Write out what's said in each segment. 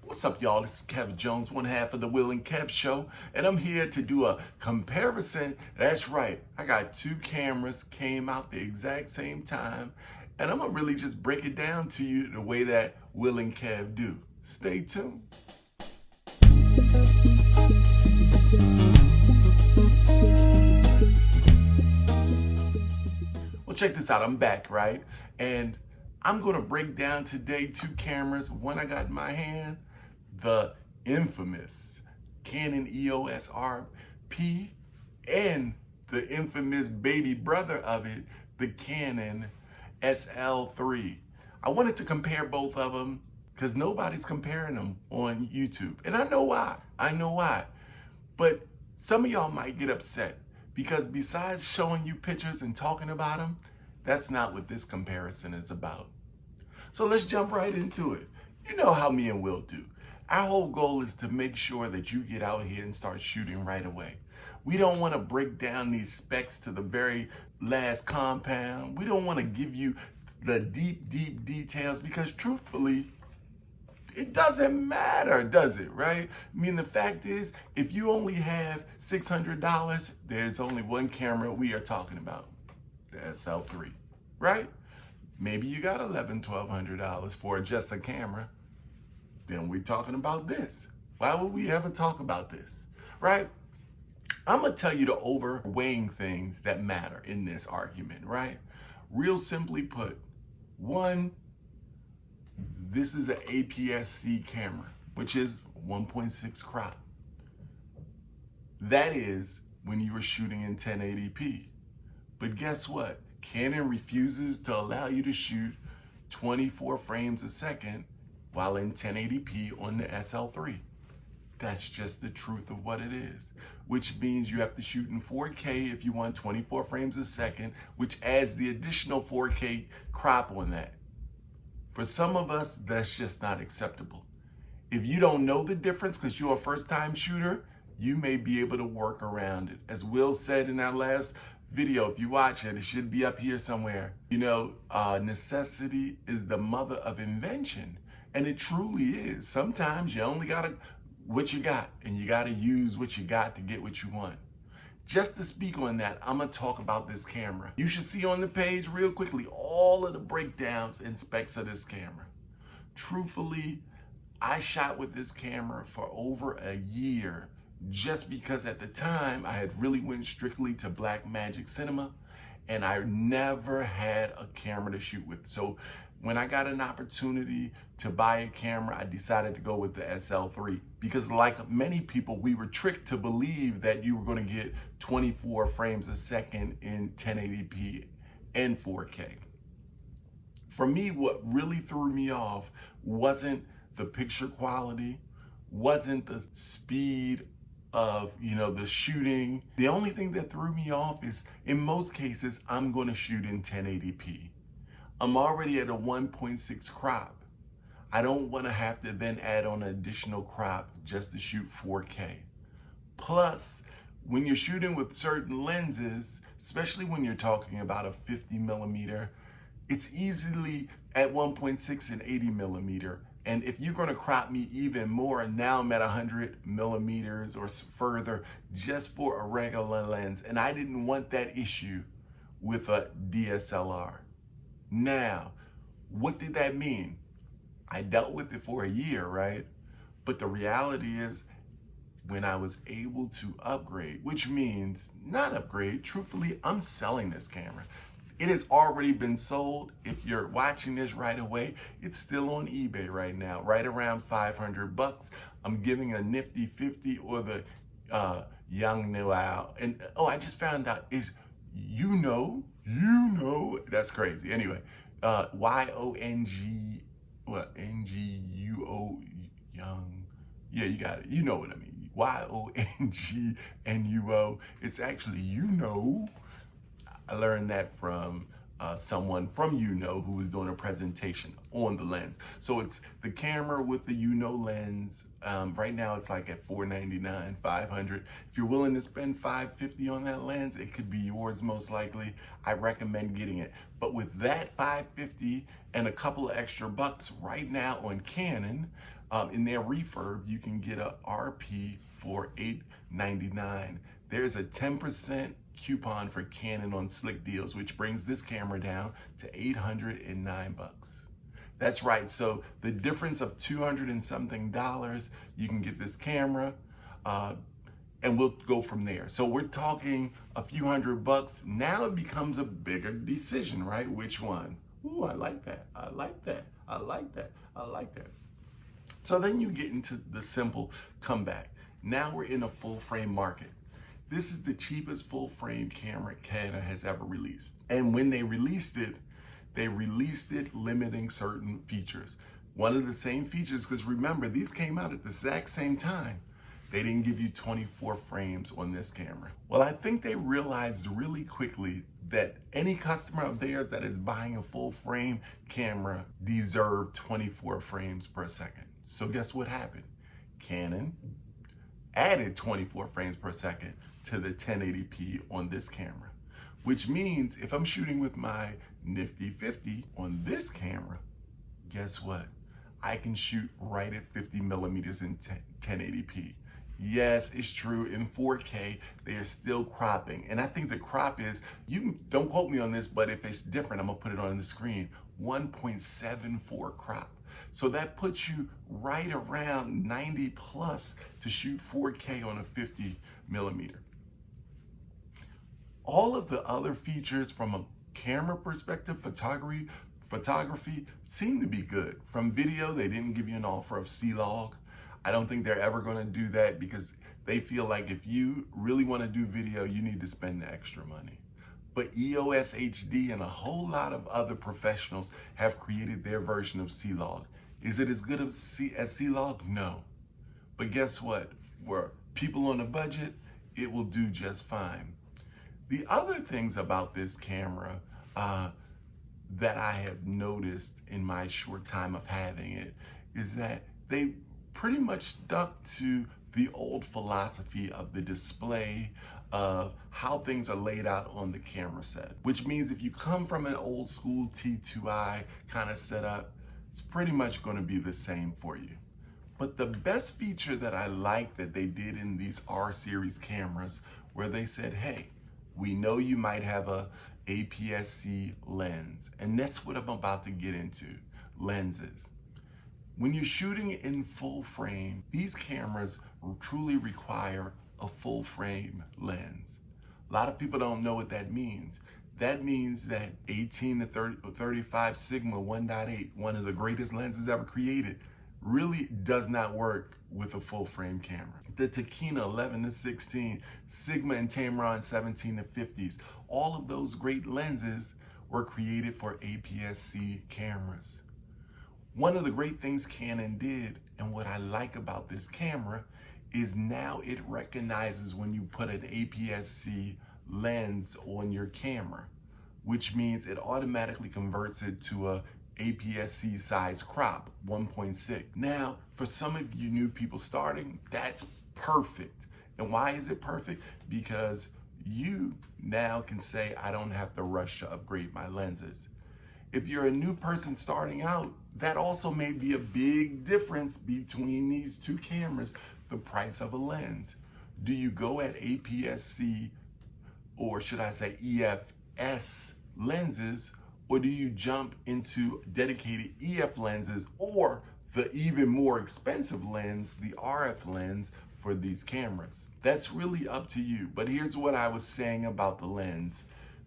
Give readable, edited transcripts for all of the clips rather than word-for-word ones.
What's up, y'all? This is Kev Jones, one half of the Will and Kev Show, and I'm here to do a comparison. That's right, I got two cameras, came out the exact same time, and I'm gonna really just break it down to you the way that Will and Kev do. Stay tuned. Well, check this out, I'm back, right? And I'm gonna break down today two cameras. One I got in my hand, the infamous Canon EOS RP, and the infamous baby brother of it, the Canon SL3. I wanted to compare both of them because nobody's comparing them on YouTube. And I know why. But some of y'all might get upset because besides showing you pictures and talking about them, that's not what this comparison is about. So let's jump right into it. You know how me and Will do. Our whole goal is to make sure that you get out here and start shooting right away. We don't want to break down these specs to the very last compound. We don't want to give you the deep details because truthfully, it doesn't matter, does it, right? I mean, the fact is, if you only have $600, there's only one camera we are talking about, the SL3, right? Maybe you got $1,100, $1,200 for just a camera. Then we're talking about this. Why would we ever talk about this, right? I'm gonna tell you the overweighing things that matter in this argument, right? Real simply put, one, this is an APS-C camera, which is 1.6 crop. That is when you were shooting in 1080p. But guess what? Canon refuses to allow you to shoot 24 frames a second while in 1080p on the SL3. That's just the truth of what it is, which means you have to shoot in 4K if you want 24 frames a second, which adds the additional 4K crop on that. For some of us, that's just not acceptable. If you don't know the difference because you're a first-time shooter, you may be able to work around it. As Will said in our last video, if you watch it, it should be up here somewhere. You know, necessity is the mother of invention, and it truly is. Sometimes you only got what you got, and you got to use what you got to get what you want. Just to speak on that, I'm gonna talk about this camera. You should see on the page real quickly all of the breakdowns and specs of this camera. Truthfully, I shot with this camera for over a year just because at the time I had really went strictly to Blackmagic Cinema and I never had a camera to shoot with. So when I got an opportunity to buy a camera, I decided to go with the SL3 because like many people, we were tricked to believe that you were going to get 24 frames a second in 1080p and 4K. For me, what really threw me off wasn't the picture quality, wasn't the speed of, the shooting. The only thing that threw me off is in most cases, I'm going to shoot in 1080p. I'm already at a 1.6 crop. I don't want to have to then add on an additional crop just to shoot 4K. Plus, when you're shooting with certain lenses, especially when you're talking about a 50 millimeter, it's easily at 1.6 and 80 millimeter. And if you're going to crop me even more, now I'm at 100 millimeters or further just for a regular lens. And I didn't want that issue with a DSLR. Now, what did that mean? I dealt with it for a year, right? But the reality is when I was able to upgrade, which means not upgrade, truthfully, I'm selling this camera. It has already been sold. If you're watching this right away, it's still on eBay right now, right around 500 bucks. I'm giving a nifty 50 or the Young Noel. And I just found out is that's crazy. Anyway, Y-O-N-G, what, N-G-U-O, Young. Yeah, you got it. You know what I mean. Y-O-N-G-N-U-O. It's actually, I learned that from someone from who was doing a presentation on the lens. So it's the camera with the lens. Right now it's like at $499, $500. If you're willing to spend $550 on that lens, it could be yours most likely. I recommend getting it. But with that $550 and a couple of extra bucks right now on Canon, In their refurb, you can get a RP for $899. There's a 10% coupon for Canon on Slick Deals, which brings this camera down to $809. That's right. So the difference of $200 and something, you can get this camera, and we'll go from there. So we're talking a few $100. Now it becomes a bigger decision, right? Which one? Ooh, I like that. I like that. I like that. I like that. So then you get into the simple comeback. Now we're in a full frame market. This is the cheapest full frame camera Canon has ever released. And when they released it limiting certain features. One of the same features, because remember, these came out at the exact same time. They didn't give you 24 frames on this camera. Well, I think they realized really quickly that any customer of theirs that is buying a full frame camera deserved 24 frames per second. So guess what happened? Canon added 24 frames per second to the 1080p on this camera, which means if I'm shooting with my nifty 50 on this camera, guess what? I can shoot right at 50 millimeters in 1080p. Yes, it's true. In 4K, they are still cropping. And I think the crop is, don't quote me on this, but if it's different, I'm gonna put it on the screen, 1.74 crop. So that puts you right around 90 plus to shoot 4K on a 50 millimeter. All of the other features from a camera perspective, photography seem to be good. From video, they didn't give you an offer of C-Log. I don't think they're ever gonna do that because they feel like if you really wanna do video, you need to spend the extra money. But EOS HD and a whole lot of other professionals have created their version of C-Log. Is it as good as C-Log? No. But guess what? For people on a budget, it will do just fine. The other things about this camera that I have noticed in my short time of having it is that they pretty much stuck to the old philosophy of the display of how things are laid out on the camera set, which means if you come from an old school T2i kind of setup, it's pretty much going to be the same for you. But the best feature that I like that they did in these R series cameras, where they said, hey, we know you might have a APS-C lens, and that's what I'm about to get into, lenses. When you're shooting in full frame, these cameras truly require a full frame lens. A lot of people don't know what that means. That means that 18 to 35 Sigma 1.8, one of the greatest lenses ever created, really does not work with a full frame camera. The Takina 11 to 16, Sigma and Tamron 17 to 50s, all of those great lenses were created for APS-C cameras. One of the great things Canon did, and what I like about this camera, is now it recognizes when you put an APS-C lens on your camera, which means it automatically converts it to a APS-C size crop, 1.6. Now, for some of you new people starting, that's perfect. And why is it perfect? Because you now can say, I don't have to rush to upgrade my lenses. If you're a new person starting out, that also may be a big difference between these two cameras, the price of a lens. Do you go at APS-C, or should I say EFS lenses, or do you jump into dedicated EF lenses, or the even more expensive lens, the RF lens for these cameras? That's really up to you. But here's what I was saying about the lens.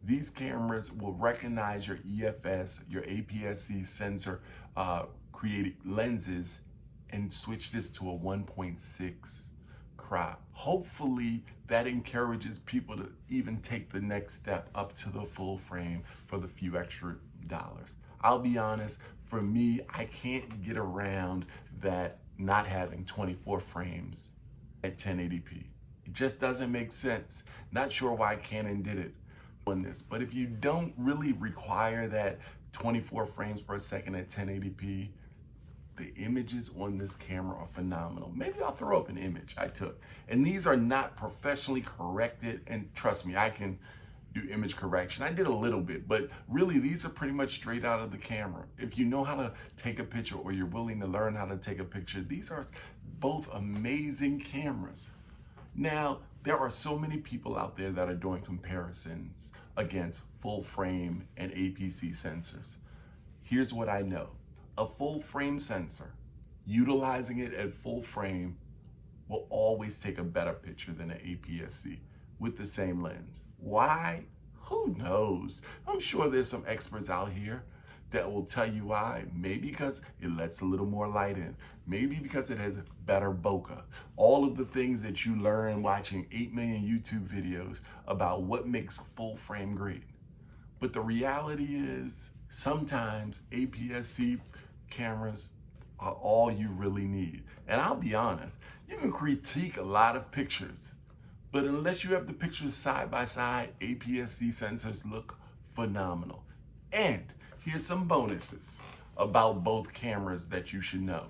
These cameras will recognize your EFS, your APS-C sensor created lenses, and switch this to a 1.6 crop. Hopefully that encourages people to even take the next step up to the full frame for the few extra dollars. I'll be honest, for me, I can't get around that not having 24 frames at 1080p. It just doesn't make sense. Not sure why Canon did it on this, but if you don't really require that 24 frames per second at 1080p, the images on this camera are phenomenal. Maybe I'll throw up an image I took. And these are not professionally corrected, and trust me, I can do image correction. I did a little bit, but really these are pretty much straight out of the camera. If you know how to take a picture or you're willing to learn how to take a picture, these are both amazing cameras. Now, there are so many people out there that are doing comparisons against full frame and APC sensors. Here's what I know. A full frame sensor, utilizing it at full frame, will always take a better picture than an APS-C with the same lens. Why? Who knows? I'm sure there's some experts out here that will tell you why. Maybe because it lets a little more light in. Maybe because it has better bokeh. All of the things that you learn watching 8 million YouTube videos about what makes full frame great. But the reality is, sometimes APS-C cameras are all you really need. And I'll be honest, you can critique a lot of pictures, but unless you have the pictures side by side, APS-C sensors look phenomenal. And here's some bonuses about both cameras that you should know.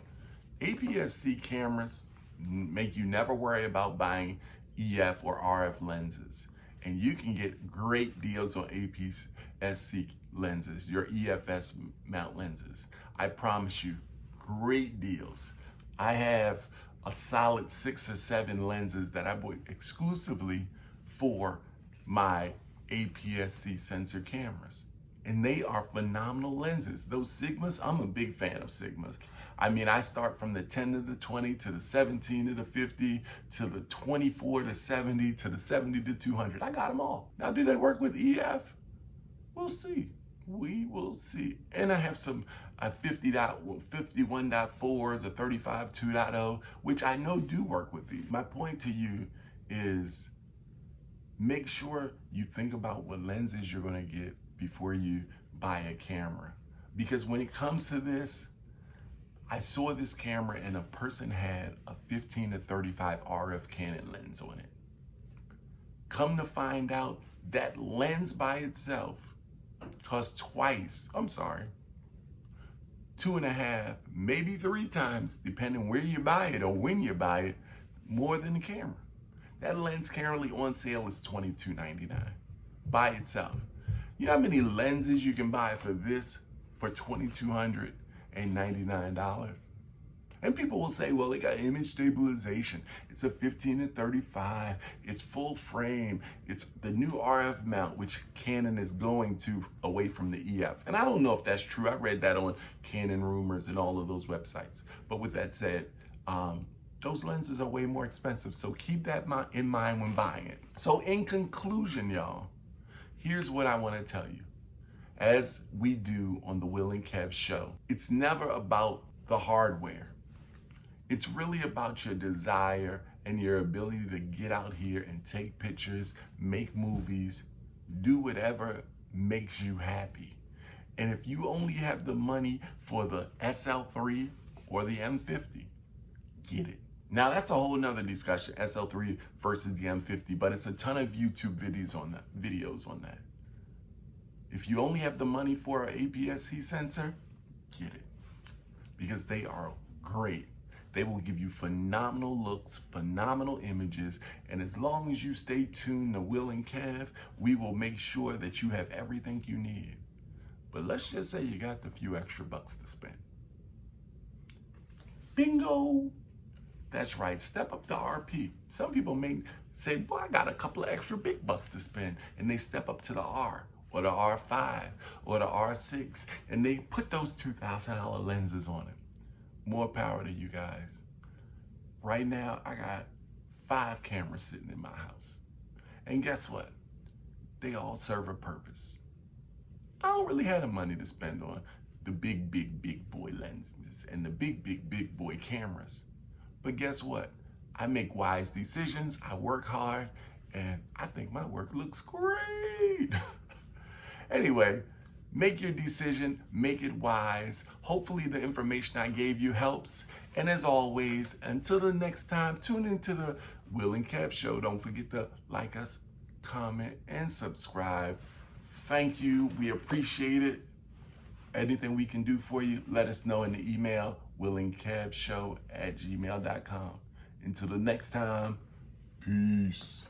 APS-C cameras make you never worry about buying EF or RF lenses. And you can get great deals on APS-C lenses, your EFS mount lenses. I promise you, great deals. I have a solid 6 or 7 lenses that I bought exclusively for my APS-C sensor cameras. And they are phenomenal lenses. Those Sigmas, I'm a big fan of Sigmas. I mean, I start from the 10 to the 20 to the 17 to the 50 to the 24 to 70 to the 70 to 200. I got them all. Now, do they work with EF? We'll see. We will see. And I have some 51.4s, a 35 2.0, which I know do work with these. My point to you is make sure you think about what lenses you're going to get before you buy a camera. Because when it comes to this, I saw this camera and a person had a 15 to 35 RF Canon lens on it. Come to find out, that lens by itself costs twice, 2.5, maybe 3 times, depending where you buy it or when you buy it, more than the camera. That lens currently on sale is $22.99 by itself. You know how many lenses you can buy for this for $2,299? And people will say, well, it got image stabilization. It's a 15 to 35. It's full frame. It's the new RF mount, which Canon is going to away from the EF. And I don't know if that's true. I read that on Canon Rumors and all of those websites. But with that said, those lenses are way more expensive. So keep that in mind when buying it. So in conclusion, y'all, here's what I want to tell you. As we do on the Will and Kev Show, it's never about the hardware. It's really about your desire and your ability to get out here and take pictures, make movies, do whatever makes you happy. And if you only have the money for the SL3 or the M50, get it. Now that's a whole nother discussion, SL3 versus the M50, but it's a ton of YouTube videos on that. If you only have the money for an APS-C sensor, get it. Because they are great. They will give you phenomenal looks, phenomenal images, and as long as you stay tuned to Will and Kev, we will make sure that you have everything you need. But let's just say you got the few extra bucks to spend. Bingo! That's right, step up to RP. Some people may say, boy, I got a couple of extra big bucks to spend, and they step up to the R, or the R5, or the R6, and they put those $2,000 lenses on it. More power to you guys. Right now, I got 5 cameras sitting in my house. And guess what? They all serve a purpose. I don't really have the money to spend on the big boy lenses and the big boy cameras. But guess what? I make wise decisions, I work hard, and I think my work looks great. Anyway, make your decision, make it wise. Hopefully the information I gave you helps. And as always, until the next time, tune into the Will and Kev Show. Don't forget to like us, comment, and subscribe. Thank you. We appreciate it. Anything we can do for you, let us know in the email, willandkevshow@gmail.com. Until the next time, peace.